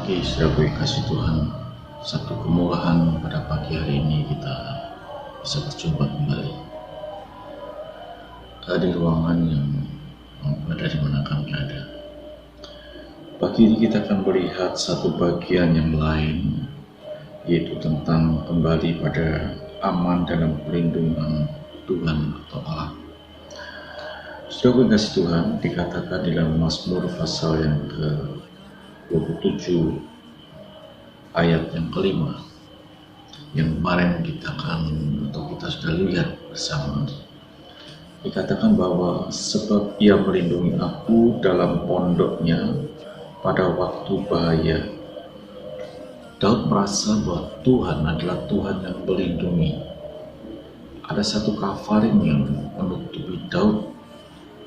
pagi, saudara kasih Tuhan. Satu kemurahan pada pagi hari ini kita bisa berjumpa kembali di ruangan yang ada di mana kami ada. Pagi ini kita akan melihat satu bagian yang lain, yaitu tentang kembali pada aman dalam perlindungan Tuhan atau Allah. Saudara kasih Tuhan, dikatakan di dalam Mazmur pasal yang ke-27 ayat yang kelima, yang kemarin kita sudah lihat bersama. Dikatakan bahwa sebab Ia melindungi aku dalam pondoknya pada waktu bahaya. Daud merasa bahwa Tuhan adalah Tuhan yang melindungi. Ada satu kafarin yang menutupi Daud,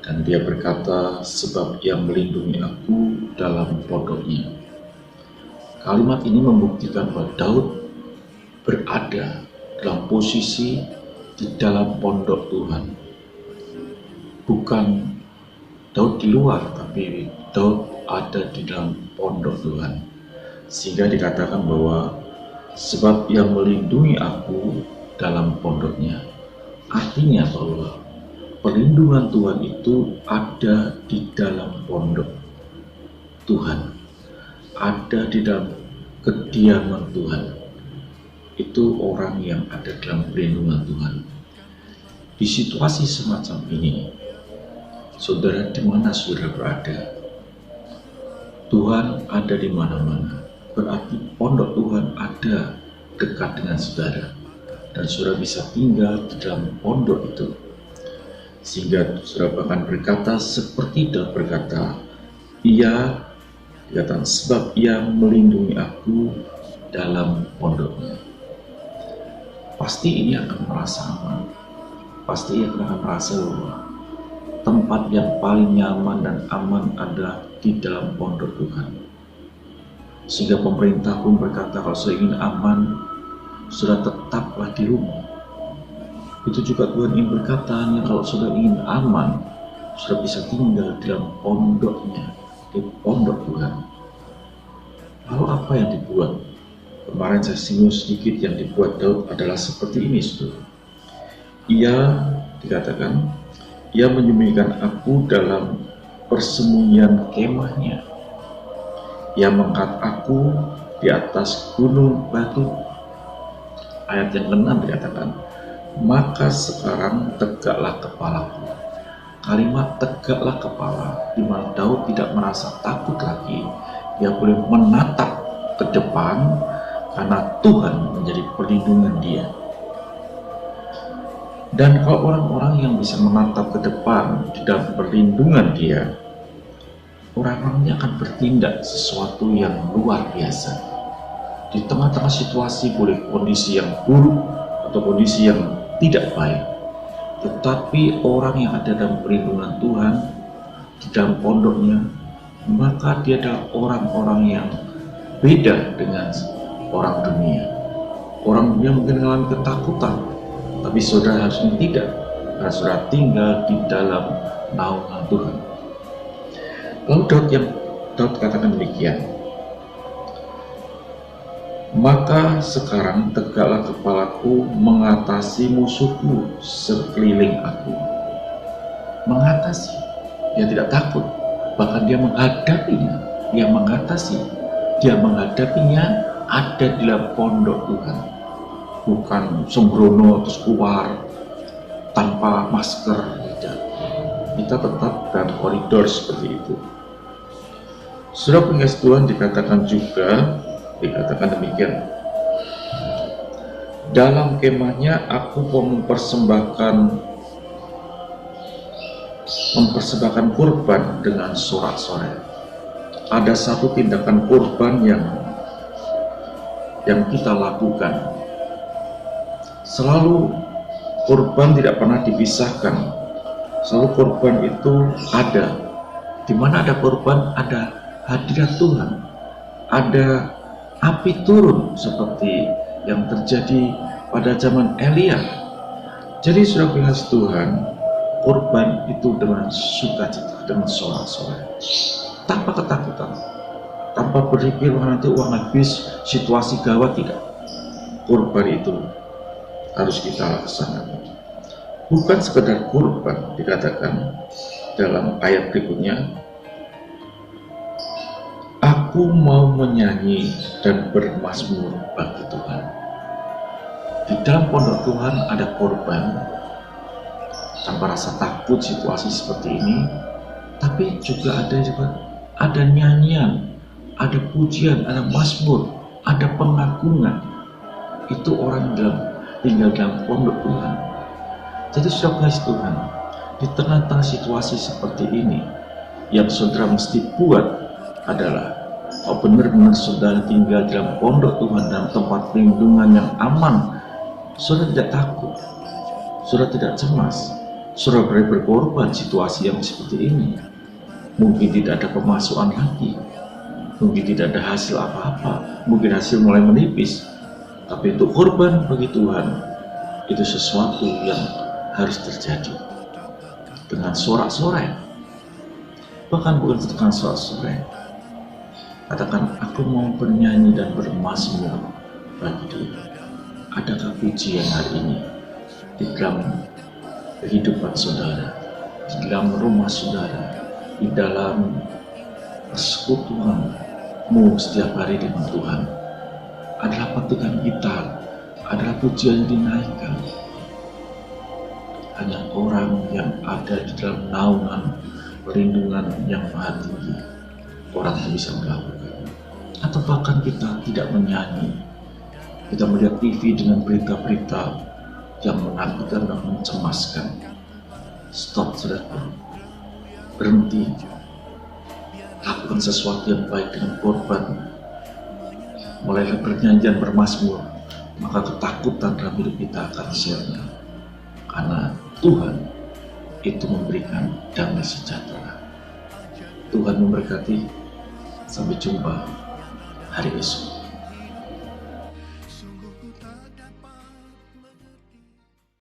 dan dia berkata, sebab Ia melindungi aku dalam pondoknya. Kalimat ini membuktikan bahwa Daud berada dalam posisi di dalam pondok Tuhan. Bukan Daud di luar, tapi Daud ada di dalam pondok Tuhan. Sehingga dikatakan bahwa sebab Ia melindungi aku dalam pondoknya. Artinya bahwa perlindungan Tuhan itu ada di dalam pondok Tuhan, ada di dalam kediaman Tuhan. Itu orang yang ada dalam perlindungan Tuhan. Di situasi semacam ini, saudara, di mana saudara berada? Tuhan ada di mana-mana. Berarti pondok Tuhan ada dekat dengan saudara, dan saudara bisa tinggal di dalam pondok itu. Sehingga saudara bahkan berkata seperti Daud berkata, Ia dikatakan sebab Ia melindungi aku dalam pondoknya. Pasti ini akan merasa aman. Pasti ia akan merasa bahwa tempat yang paling nyaman dan aman ada di dalam pondok Tuhan. Sehingga pemerintah pun berkata, kalau saya ingin aman, sudah tetaplah di rumah. Itu juga Tuhan ingin berkata, kalau sudah ingin aman, sudah bisa tinggal di dalam pondoknya, di pondok Tuhan. Lalu apa yang dibuat? Kemarin saya singgung sedikit, yang dibuat Daud adalah seperti ini, saudara. Ia dikatakan, Ia menyembunyikan aku dalam persembunyian kemahnya. Ia mengangkat aku di atas gunung batu. Ayat yang ke-6 dikatakan, maka sekarang tegaklah kepalaku. Kalimat tegaklah kepala, di mana Daud tidak merasa takut lagi. Dia boleh menatap ke depan karena Tuhan menjadi perlindungan dia. Dan kalau orang-orang yang bisa menatap ke depan di dalam perlindungan dia, orang-orangnya akan bertindak sesuatu yang luar biasa. Di tengah-tengah situasi boleh kondisi yang buruk atau kondisi yang tidak baik, tetapi orang yang ada dalam perlindungan Tuhan di dalam pondoknya, maka dia adalah orang-orang yang beda dengan orang dunia. Orang dunia mungkin mengalami ketakutan, tapi saudara harusnya tidak, karena saudara tinggal di dalam naungan Tuhan. Lalu Daud katakan demikian, maka sekarang tegaklah kepalaku mengatasi musuhku sekeliling aku. Mengatasi, dia tidak takut, bahkan dia menghadapinya, dia mengatasi, dia menghadapinya ada di dalam pondok Tuhan. Bukan sembrono terus keluar tanpa masker, tidak. Kita tetap dalam koridor seperti itu. Saudara pengasih Tuhan, dikatakan demikian, dalam kemahnya aku mempersembahkan kurban dengan sorak-sorai. Ada satu tindakan kurban yang kita lakukan. Selalu kurban tidak pernah dipisahkan. Selalu kurban itu ada. Di mana ada kurban, ada hadirat Tuhan. Ada api turun seperti yang terjadi pada zaman Elia. Jadi sudah pengasih Tuhan, kurban itu dengan sukacita, dengan sorak-sorai, tanpa ketakutan, tanpa berpikir nanti uang habis, situasi gawat, tidak. Kurban itu harus kita laksanakan. Bukan sekedar kurban, dikatakan dalam ayat berikutnya, aku mau menyanyi dan bermazmur bagi Tuhan. Di dalam pondok Tuhan ada korban, tanpa rasa takut situasi seperti ini, tapi juga ada nyanyian, ada pujian, ada mazmur, ada pengagungan. Itu orang tinggal dalam pondok Tuhan. Jadi saudara kasih Tuhan, di tengah-tengah situasi seperti ini, yang saudara mesti buat adalah benar-benar saudara tinggal dalam pondok Tuhan, dalam tempat perlindungan yang aman. Saudara tidak takut, saudara tidak cemas, saudara berani berkorban situasi yang seperti ini. Mungkin tidak ada pemasukan lagi, mungkin tidak ada hasil apa-apa, mungkin hasil mulai menipis, tapi untuk korban bagi Tuhan itu sesuatu yang harus terjadi dengan sorak-sorai. Bahkan bukan dengan sorak-sorai, katakan, aku mau bernyanyi dan bermazmur bagi Dia. Adakah pujian hari ini di dalam kehidupan saudara, di dalam rumah saudara, di dalam persekutuanmu setiap hari dengan Tuhan? Adalah petikan gitar, adalah pujian yang dinaikkan. Hanya orang yang ada di dalam naungan perlindungan yang maha tinggi, orang yang bisa melakukan. Atau bahkan kita tidak menyanyi, kita melihat TV dengan berita-berita yang menakutkan dan mencemaskan. Stop, saudara. Berhenti. Lakukan sesuatu yang baik dengan korban. Mulailah bernyanyi dan bermazmur, maka ketakutan dalam hidup kita akan sirna. Karena Tuhan itu memberikan damai sejahtera. Tuhan memberkati. Sampai jumpa hari esok.